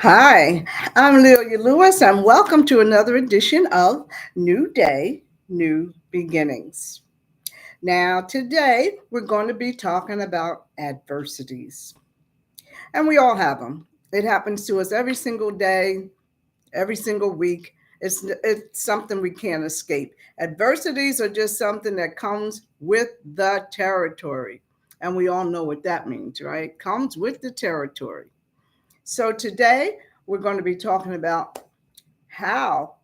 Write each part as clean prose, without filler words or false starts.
Hi, I'm Lelia Lewis, and welcome to another edition of New Day, New Beginnings. Now, today we're going to be talking about adversities, and we all have them. It happens to us every single day, every single week. It's something we can't escape. Adversities are just something that comes with the territory, and we all know what that means, right? Comes with the territory. So today we're going to be talking about how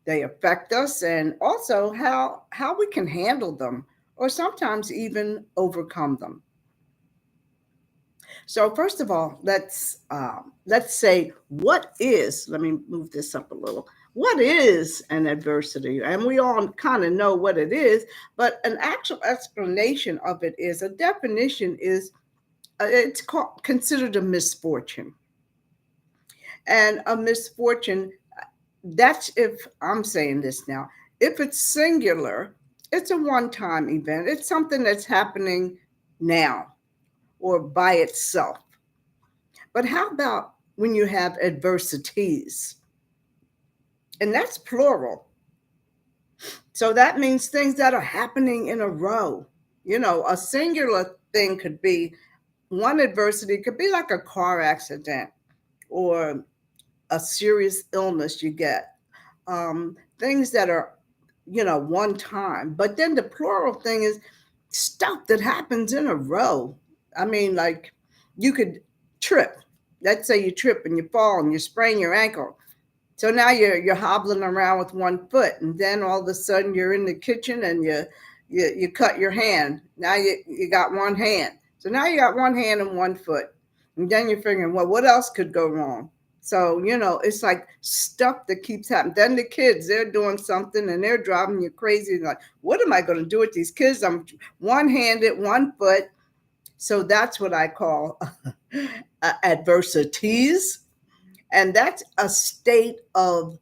they affect us and also how we can handle them or sometimes even overcome them. So first of all, let's say what is. Let me move this up a little. What is an adversity? And we all kind of know what it is, but an actual explanation of it is a definition is it's called considered a misfortune. And a misfortune, that's if I'm saying this now. If it's singular, it's a one time event. It's something that's happening now or by itself. But how about when you have adversities? And that's plural. So that means things that are happening in a row. You know, a singular thing could be one adversity, could be like a car accident or a serious illness you get, things that are, one time. But then the plural thing is stuff that happens in a row. I mean, like you could trip. Let's say you trip and you fall and you sprain your ankle. So now you're hobbling around with one foot, and then all of a sudden you're in the kitchen and you cut your hand. Now you got one hand. So now you got one hand and one foot, and then you're figuring, well, what else could go wrong? So it's like stuff that keeps happening. Then the kids, they're doing something and they're driving you crazy. Like, what am I going to do with these kids? I'm one-handed, one foot. So that's what I call adversities, and that's a state of,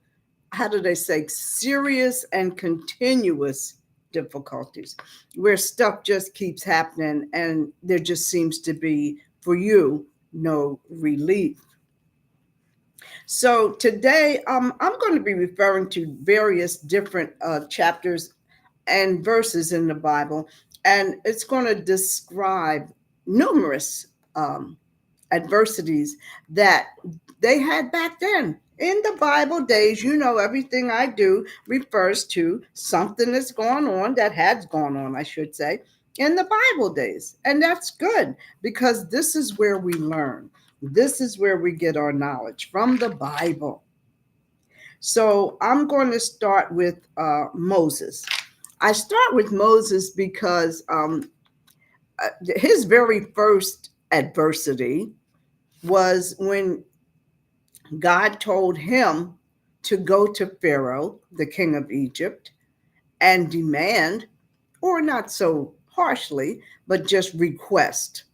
how do they say, serious and continuous difficulties where stuff just keeps happening and there just seems to be, for you, no relief. So today, I'm going to be referring to various different chapters and verses in the Bible, and it's going to describe numerous adversities that they had back then. In the Bible days, everything I do refers to something that's going on, that has gone on, I should say, in the Bible days. And that's good because this is where we learn. This is where we get our knowledge from the Bible. So I'm going to start with Moses. I start with Moses because his very first adversity was when God told him to go to Pharaoh, the king of Egypt, and demand, or not so harshly, but just request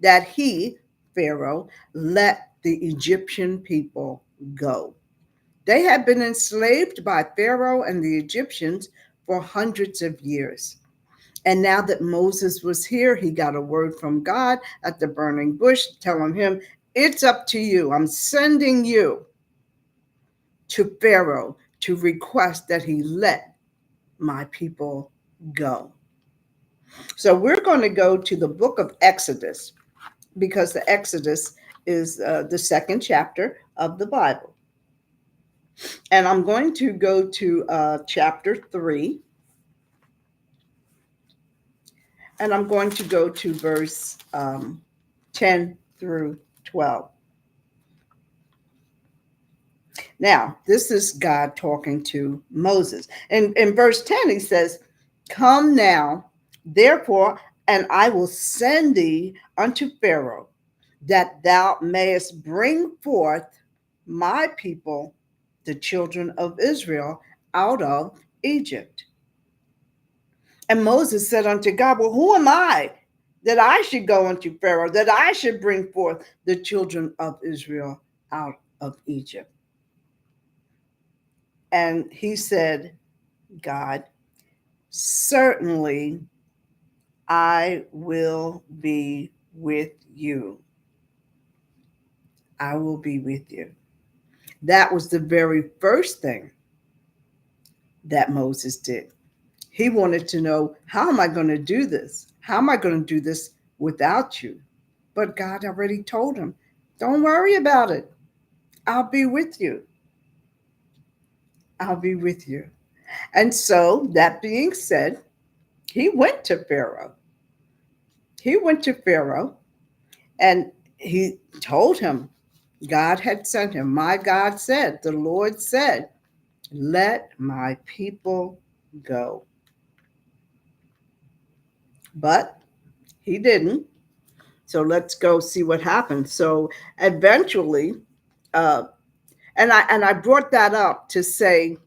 that he, Pharaoh, let the Egyptian people go. They had been enslaved by Pharaoh and the Egyptians for hundreds of years. And now that Moses was here, he got a word from God at the burning bush telling him, it's up to you. I'm sending you to Pharaoh to request that he let my people go. So we're going to go to the book of Exodus because the Exodus is the second chapter of the Bible. And I'm going to go to chapter 3, and I'm going to go to verse 10 through 12. Now, this is God talking to Moses. And in verse 10, he says, come now, therefore, and I will send thee unto Pharaoh, that thou mayest bring forth my people, the children of Israel, out of Egypt. And Moses said unto God, well, who am I that I should go unto Pharaoh, that I should bring forth the children of Israel out of Egypt? And he said, God, certainly I will be with you. I will be with you. That was the very first thing that Moses did. He wanted to know, how am I going to do this? How am I going to do this without you? But God already told him, don't worry about it. I'll be with you. I'll be with you. And so, that being said, he went to Pharaoh. He went to Pharaoh and he told him, God had sent him. My God said, the Lord said, let my people go. But he didn't. So let's go see what happened. So eventually, uh, and I brought that up to say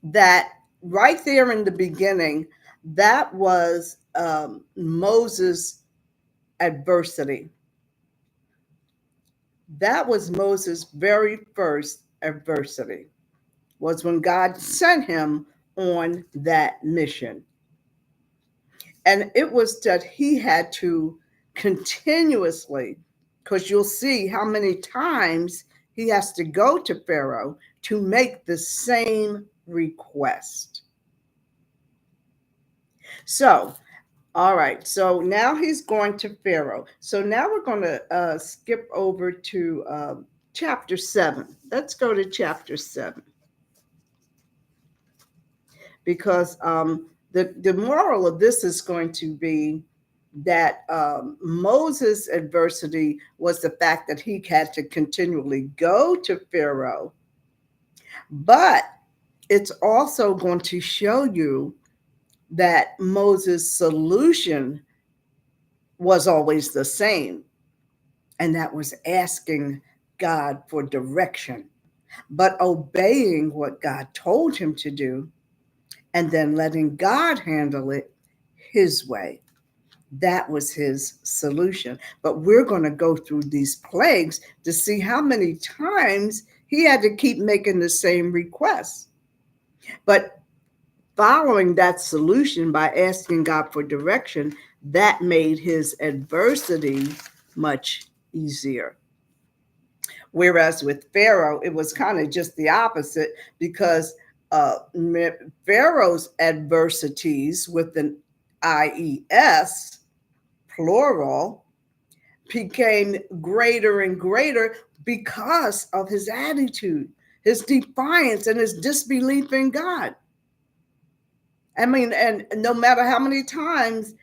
that right there in the beginning, that was Moses' adversity. That was Moses' very first adversity, was when God sent him on that mission. And it was that he had to continuously, because you'll see how many times he has to go to Pharaoh to make the same request. So, all right. So now he's going to Pharaoh. So now we're going to skip over to chapter 7. Let's go to chapter 7 because the moral of this is going to be that Moses' adversity was the fact that he had to continually go to Pharaoh, but it's also going to show you that Moses' solution was always the same, and that was asking God for direction, but obeying what God told him to do, and then letting God handle it his way. That was his solution. But we're going to go through these plagues to see how many times he had to keep making the same requests. But following that solution by asking God for direction, that made his adversity much easier. Whereas with Pharaoh, it was kind of just the opposite because uh, Pharaoh's adversities with an IES, plural, became greater and greater because of his attitude, his defiance, and his disbelief in God. I mean, and no matter how many times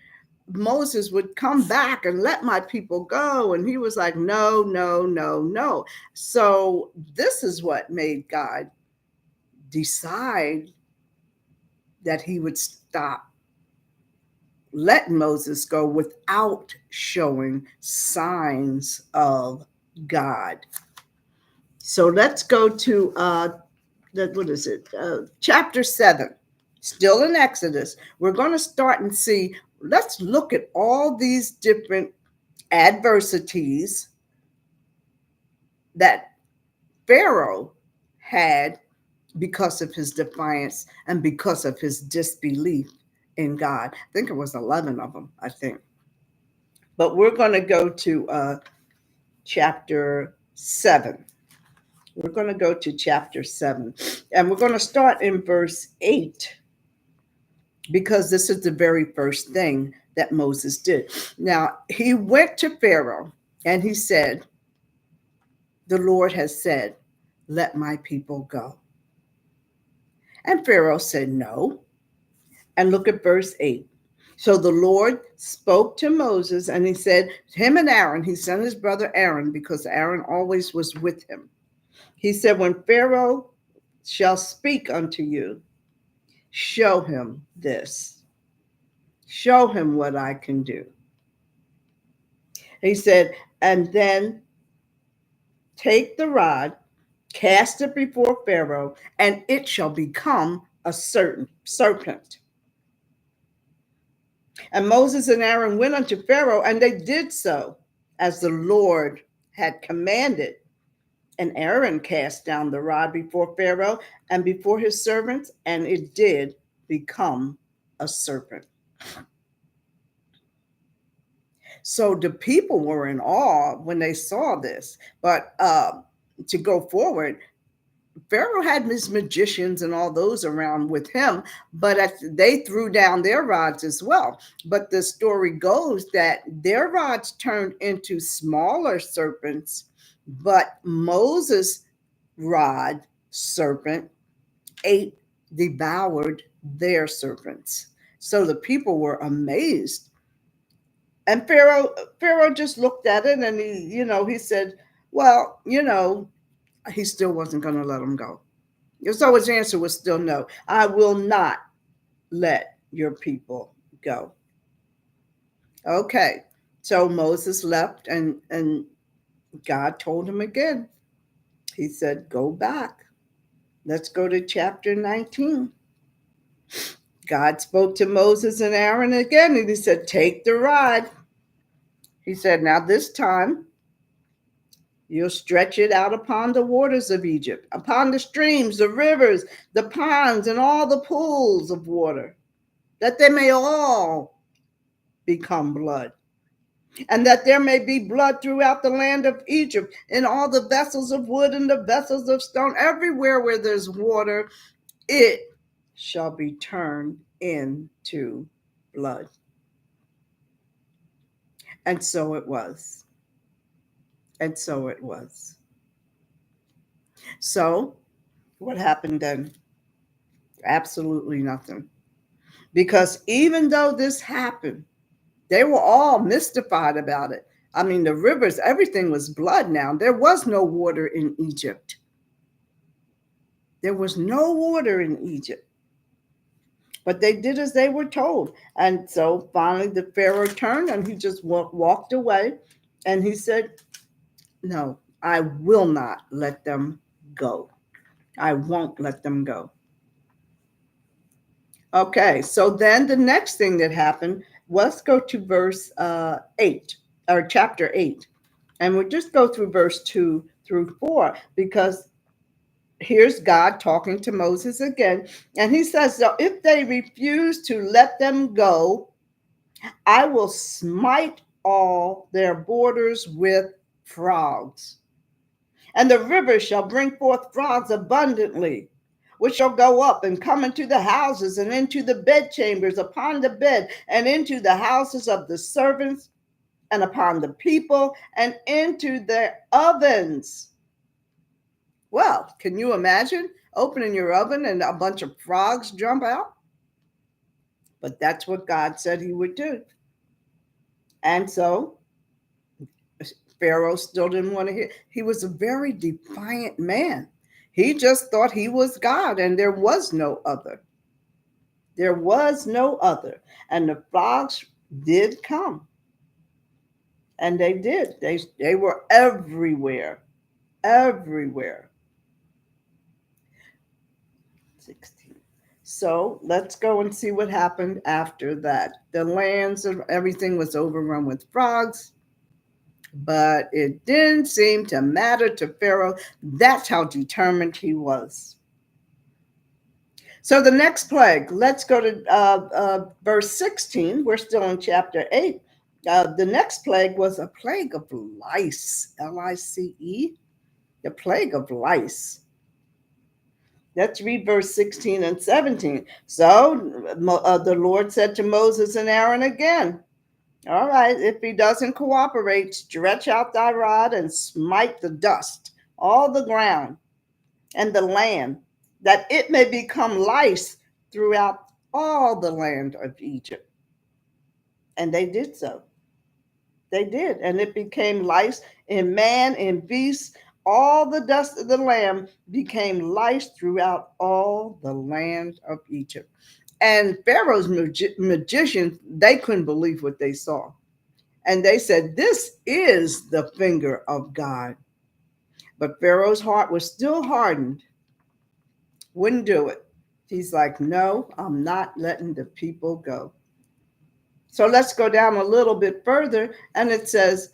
Moses would come back and let my people go, and he was like, no, no, no, no. So this is what made God decide that he would stop letting Moses go without showing signs of God. So let's go to what is it? Chapter 7, still in Exodus. We're going to start and see. Let's look at all these different adversities that Pharaoh had because of his defiance and because of his disbelief in God. I think it was 11 of them, I think. But we're going to go to chapter 7. We're going to go to chapter 7. And we're going to start in verse 8 because this is the very first thing that Moses did. Now, he went to Pharaoh and he said, the Lord has said, let my people go. And Pharaoh said, no. And look at verse 8. So the Lord spoke to Moses and he said, him and Aaron, he sent his brother Aaron because Aaron always was with him. He said, when Pharaoh shall speak unto you, show him this. Show him what I can do. He said, and then take the rod, cast it before Pharaoh, and it shall become a certain serpent. And Moses and Aaron went unto Pharaoh, and they did so as the Lord had commanded. And Aaron cast down the rod before Pharaoh and before his servants, and it did become a serpent. So the people were in awe when they saw this. But to go forward, Pharaoh had his magicians and all those around with him, but they threw down their rods as well. But the story goes that their rods turned into smaller serpents, but Moses' rod serpent ate, devoured their serpents. So the people were amazed. And Pharaoh just looked at it and he said, well, he still wasn't going to let them go. So his answer was still no. I will not let your people go. Okay. So Moses left and God told him again. He said, go back. Let's go to chapter 19. God spoke to Moses and Aaron again, and he said, take the rod. He said, now this time you'll stretch it out upon the waters of Egypt, upon the streams, the rivers, the ponds, and all the pools of water, that they may all become blood, and that there may be blood throughout the land of Egypt, in all the vessels of wood and the vessels of stone, everywhere where there's water, it shall be turned into blood. And so it was. And so it was. So, what happened then? Absolutely nothing. Because even though this happened, they were all mystified about it. I mean, the rivers, everything was blood now. There was no water in Egypt. There was no water in Egypt. But they did as they were told. And so finally the Pharaoh turned and he just walked away. And he said, no, I will not let them go. I won't let them go. Okay, so then the next thing that happened, let's go to verse 8, or chapter 8. And we'll just go through verse 2 through 4, because here's God talking to Moses again. And he says, so if they refuse to let them go, I will smite all their borders with frogs. And the river shall bring forth frogs abundantly, which shall go up and come into the houses and into the bedchambers, upon the bed, and into the houses of the servants, and upon the people, and into their ovens. Well, can you imagine opening your oven and a bunch of frogs jump out? But that's what God said he would do. And so Pharaoh still didn't want to hear. He was a very defiant man. He just thought he was God and there was no other. There was no other. And the frogs did come. And they did. They were everywhere. Everywhere. 16. So let's go and see what happened after that. The lands of everything was overrun with frogs. But it didn't seem to matter to Pharaoh. That's how determined he was. So the next plague, let's go to verse 16. We're still in chapter 8. The next plague was a plague of lice, Lice, the plague of lice. Let's read verse 16 and 17. So the Lord said to Moses and Aaron again, all right, if he doesn't cooperate, stretch out thy rod and smite the dust, all the ground and the land, that it may become lice throughout all the land of Egypt. And they did so. They did. And it became lice in man and beast. All the dust of the land became lice throughout all the land of Egypt. And Pharaoh's magicians, they couldn't believe what they saw. And they said, this is the finger of God. But Pharaoh's heart was still hardened. Wouldn't do it. He's like, no, I'm not letting the people go. So let's go down a little bit further. And it says,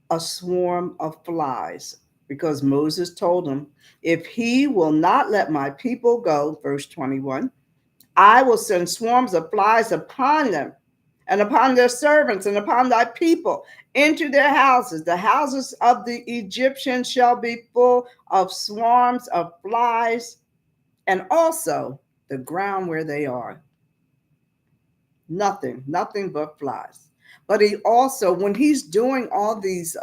a swarm of flies. Because Moses told him, if he will not let my people go, verse 21, I will send swarms of flies upon them, and upon their servants, and upon thy people, into their houses. The houses of the Egyptians shall be full of swarms of flies, and also the ground where they are. Nothing but flies. But he also, when he's doing all these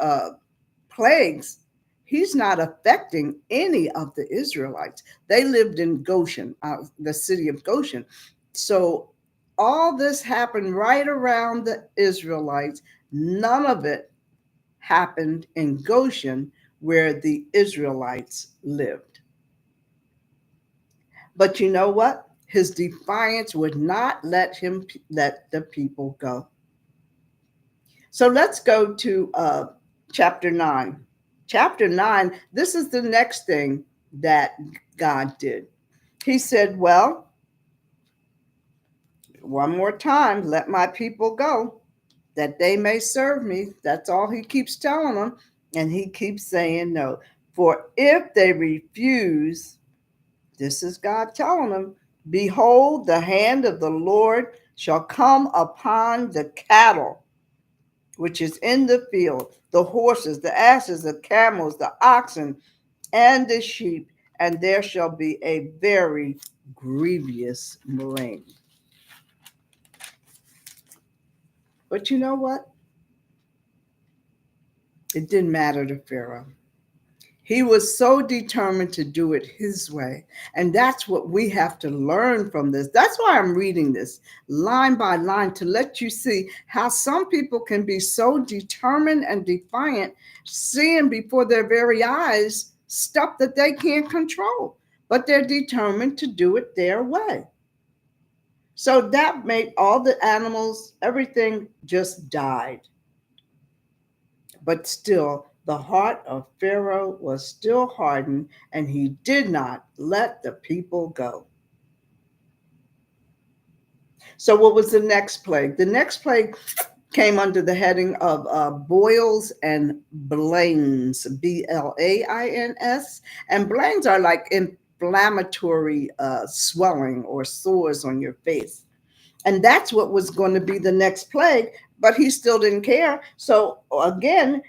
plagues, he's not affecting any of the Israelites. They lived in Goshen, the city of Goshen. So all this happened right around the Israelites. None of it happened in Goshen where the Israelites lived. But you know what? His defiance would not let the people go. So let's go to chapter 9. Chapter 9, this is the next thing that God did. He said, well, one more time, let my people go, that they may serve me. That's all he keeps telling them. And he keeps saying no. For if they refuse, this is God telling them, behold, the hand of the Lord shall come upon the cattle which is in the field, the horses, the asses, the camels, the oxen, and the sheep, and there shall be a very grievous rain. But you know what? It didn't matter to Pharaoh. He was so determined to do it his way. And that's what we have to learn from this. That's why I'm reading this line by line, to let you see how some people can be so determined and defiant, seeing before their very eyes stuff that they can't control, but they're determined to do it their way. So that made all the animals, everything just died. But still, the heart of Pharaoh was still hardened, and he did not let the people go. So, what was the next plague? The next plague came under the heading of boils and blains, Blains. And blains are like inflammatory swelling or sores on your face. And that's what was going to be the next plague, but he still didn't care. So, again,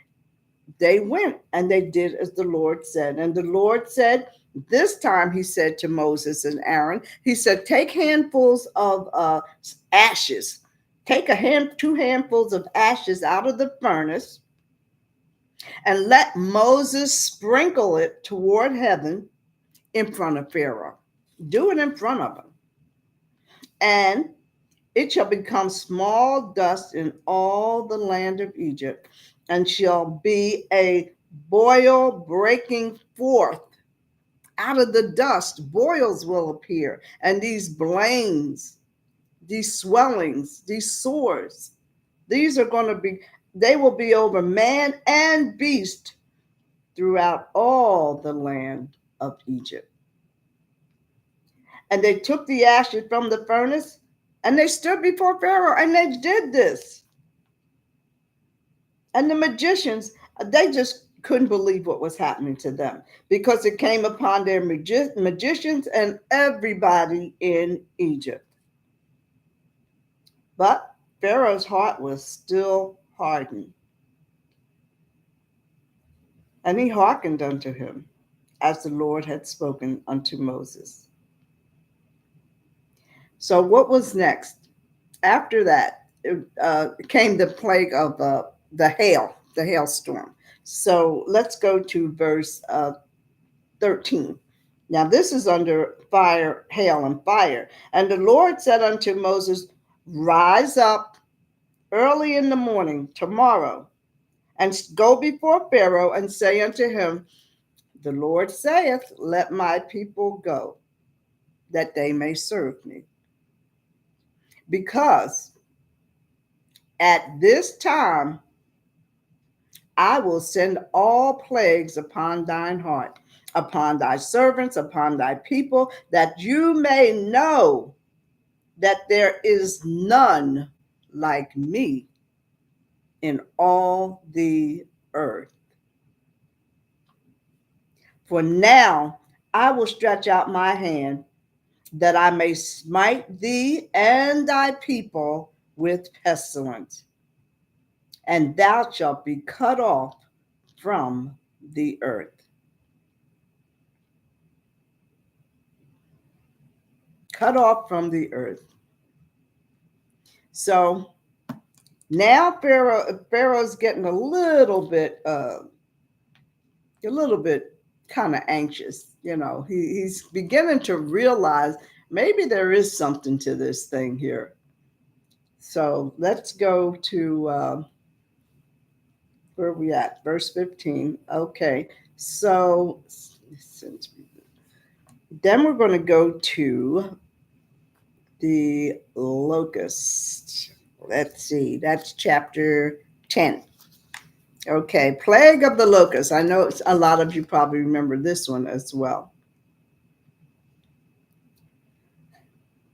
they went and they did as the Lord said. And the Lord said, this time he said to Moses and Aaron, he said, take handfuls of ashes. Take two handfuls of ashes out of the furnace and let Moses sprinkle it toward heaven in front of Pharaoh. Do it in front of him. And it shall become small dust in all the land of Egypt, and shall be a boil breaking forth. Out of the dust, boils will appear, and these blains, these swellings, these sores, these are going to be, they will be over man and beast throughout all the land of Egypt. And they took the ashes from the furnace, and they stood before Pharaoh, and they did this. And the magicians, they just couldn't believe what was happening to them, because it came upon their magicians and everybody in Egypt. But Pharaoh's heart was still hardened, and he hearkened unto him as the Lord had spoken unto Moses. So what was next? After that, came the plague of the hailstorm. So let's go to verse 13. Now this is under fire, hail, and fire. And the Lord said unto Moses, rise up early in the morning tomorrow, and go before Pharaoh, and say unto him, the Lord saith, let my people go, that they may serve me. Because at this time I will send all plagues upon thine heart, upon thy servants, upon thy people, that you may know that there is none like me in all the earth. For now I will stretch out my hand, that I may smite thee and thy people with pestilence, and thou shalt be cut off from the earth. Cut off from the earth. So now Pharaoh's getting a little bit kind of anxious. He's beginning to realize maybe there is something to this thing here. So let's go to where are we at? Verse 15. Okay. So then we're going to go to the locust. Let's see. That's chapter 10. Okay. Plague of the locust. I know a lot of you probably remember this one as well.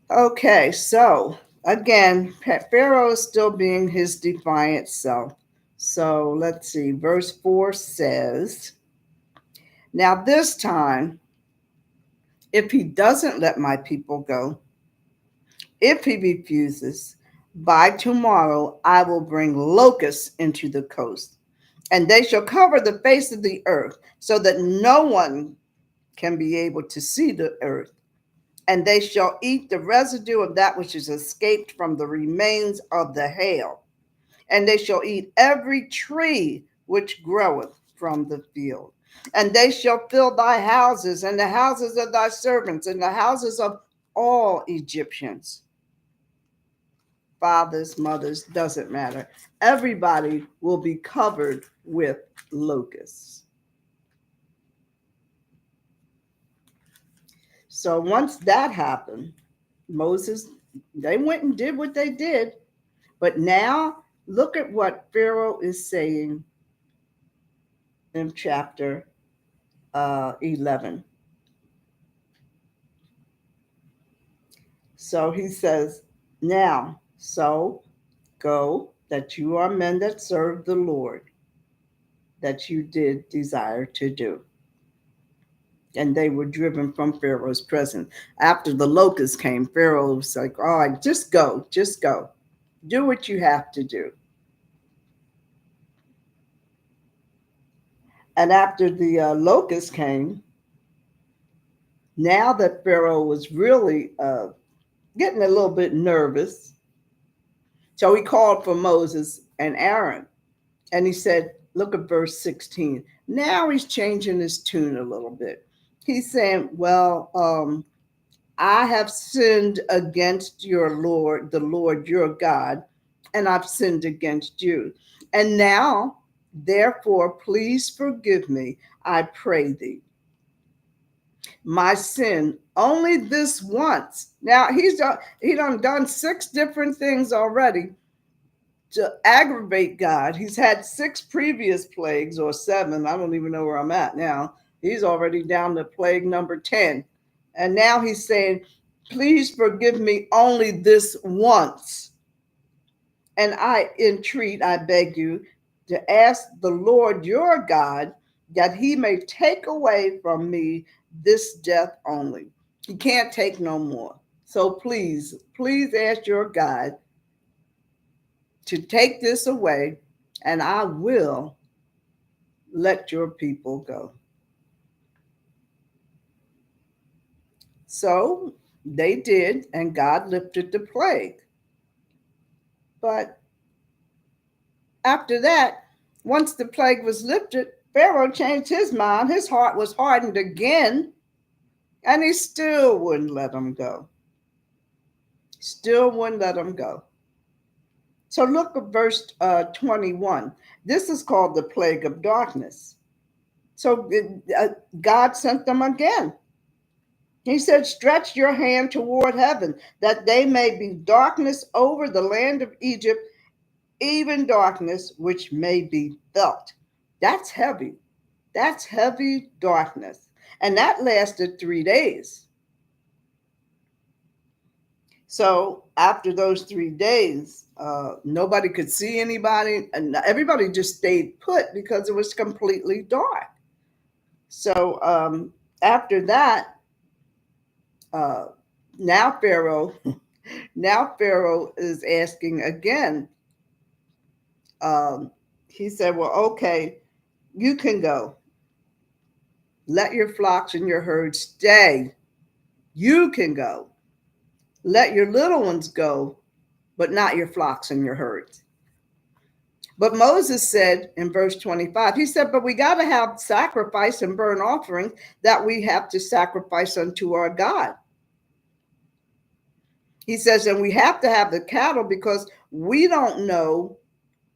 Okay. So again, Pharaoh is still being his defiant self. So let's see. Verse 4 says, now this time, if he doesn't let my people go, if he refuses, by tomorrow I will bring locusts into the coast, and they shall cover the face of the earth, so that no one can be able to see the earth. And they shall eat the residue of that which is escaped from the remains of the hail. And they shall eat every tree which groweth from the field. And they shall fill thy houses, and the houses of thy servants, and the houses of all Egyptians. Fathers, mothers, doesn't matter. Everybody will be covered with locusts. So once that happened, Moses, they went and did what they did. But now look at what Pharaoh is saying in chapter 11. So he says, now, so go, that you are men that serve the Lord, that you did desire to do. And they were driven from Pharaoh's presence. After the locusts came, Pharaoh was like, all right, just go. Do what you have to do. And after the locusts came, now that Pharaoh was really getting a little bit nervous, so he called for Moses and Aaron. And he said, look at verse 16. Now he's changing his tune a little bit. He's saying, well, I have sinned against your Lord, the Lord your God, and I've sinned against you. And now, therefore, please forgive me, I pray thee. My sin only this once. Now he done 6 different things already to aggravate God. He's had 6 previous plagues, or 7. I don't even know where I'm at now. He's already down to plague number 10. And now he's saying, please forgive me only this once. And I entreat, I beg you, to ask the Lord your God that he may take away from me this death only. He can't take no more. So please ask your God to take this away, and I will let your people go. So they did, and God lifted the plague. But after that, once the plague was lifted, Pharaoh changed his mind. His heart was hardened again, and he still wouldn't let them go. Still wouldn't let them go. So look at verse 21. This is called the plague of darkness. So God sent them again. He said, stretch your hand toward heaven, that they may be darkness over the land of Egypt, even darkness which may be felt. That's heavy. That's heavy darkness. And that lasted 3 days. So after those 3 days, nobody could see anybody, and everybody just stayed put because it was completely dark. So after that, now Pharaoh Now Pharaoh is asking again. Um, he said, well, okay, you can go. Let your flocks and your herds stay. You can go. Let your little ones go, but not your flocks and your herds. But Moses said in verse 25, he said, but we got to have sacrifice and burnt offerings that we have to sacrifice unto our God. He says, and we have to have the cattle because we don't know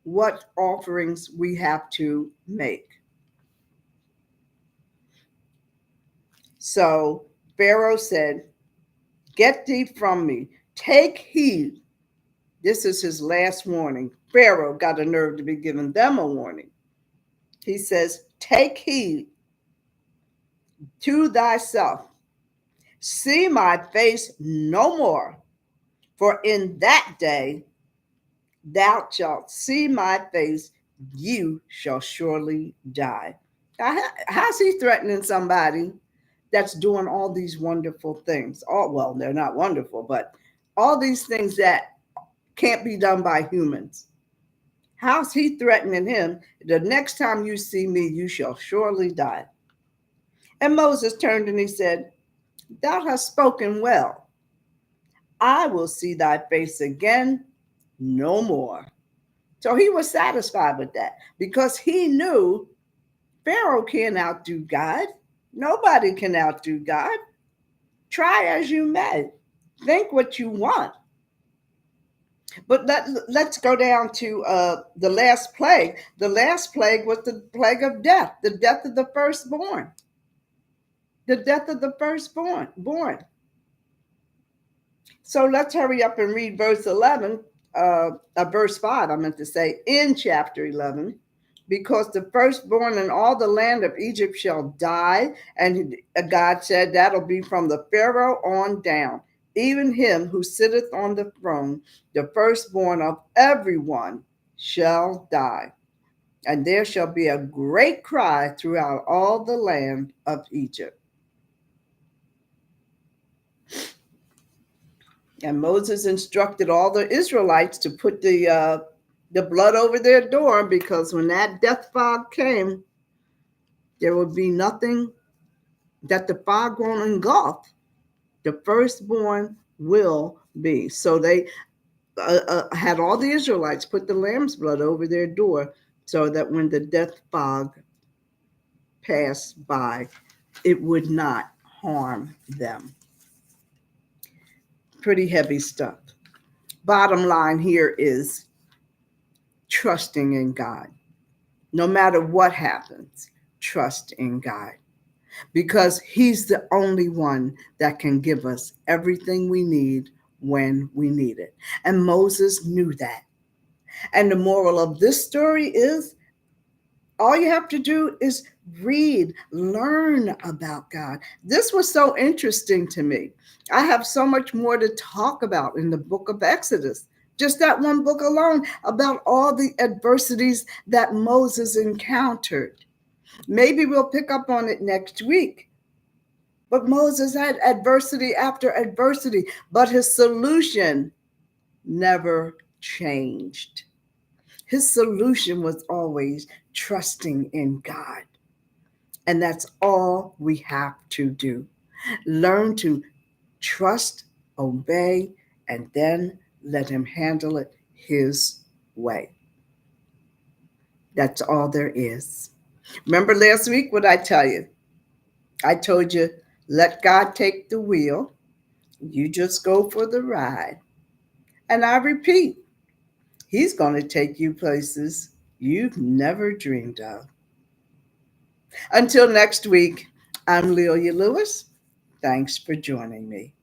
what offerings we have to make. So Pharaoh said, get thee from me, take heed. This is his last warning. Pharaoh got a nerve to be giving them a warning. He says, take heed to thyself, see my face no more, for in that day thou shalt see my face, you shall surely die. How's he threatening somebody that's doing all these wonderful things? All, well, they're not wonderful, but all these things that can't be done by humans. How's he threatening him? The next time you see me, you shall surely die. And Moses turned and he said, thou hast spoken well. I will see thy face again no more. So he was satisfied with that because he knew Pharaoh can't outdo God. Nobody can outdo God. Try as you may. Think what you want. But let's go down to the last plague. The last plague was the plague of death, the death of the firstborn. The death of the firstborn. So let's hurry up and read verse 11, verse 5, I meant to say, in chapter 11. Because the firstborn in all the land of Egypt shall die. And God said that'll be from the Pharaoh on down, even him who sitteth on the throne, the firstborn of everyone shall die. And there shall be a great cry throughout all the land of Egypt. And Moses instructed all the Israelites to put the blood over their door, because when that death fog came, there would be nothing that the fog won't engulf. The firstborn will be. So they had all the Israelites put the lamb's blood over their door so that when the death fog passed by, it would not harm them. Pretty heavy stuff. Bottom line here is trusting in God. No matter what happens, trust in God, because he's the only one that can give us everything we need when we need it. And Moses knew that. And the moral of this story is all you have to do is read, learn about God. This was so interesting to me. I have so much more to talk about in the book of Exodus. Just that one book alone, about all the adversities that Moses encountered. Maybe we'll pick up on it next week. But Moses had adversity after adversity, but his solution never changed. His solution was always trusting in God. And that's all we have to do. Learn to trust, obey, and then let him handle it his way. That's all there is. Remember last week what I tell you? I told you, let God take the wheel. You just go for the ride. And I repeat, he's going to take you places you've never dreamed of. Until next week, I'm Lelia Lewis. Thanks for joining me.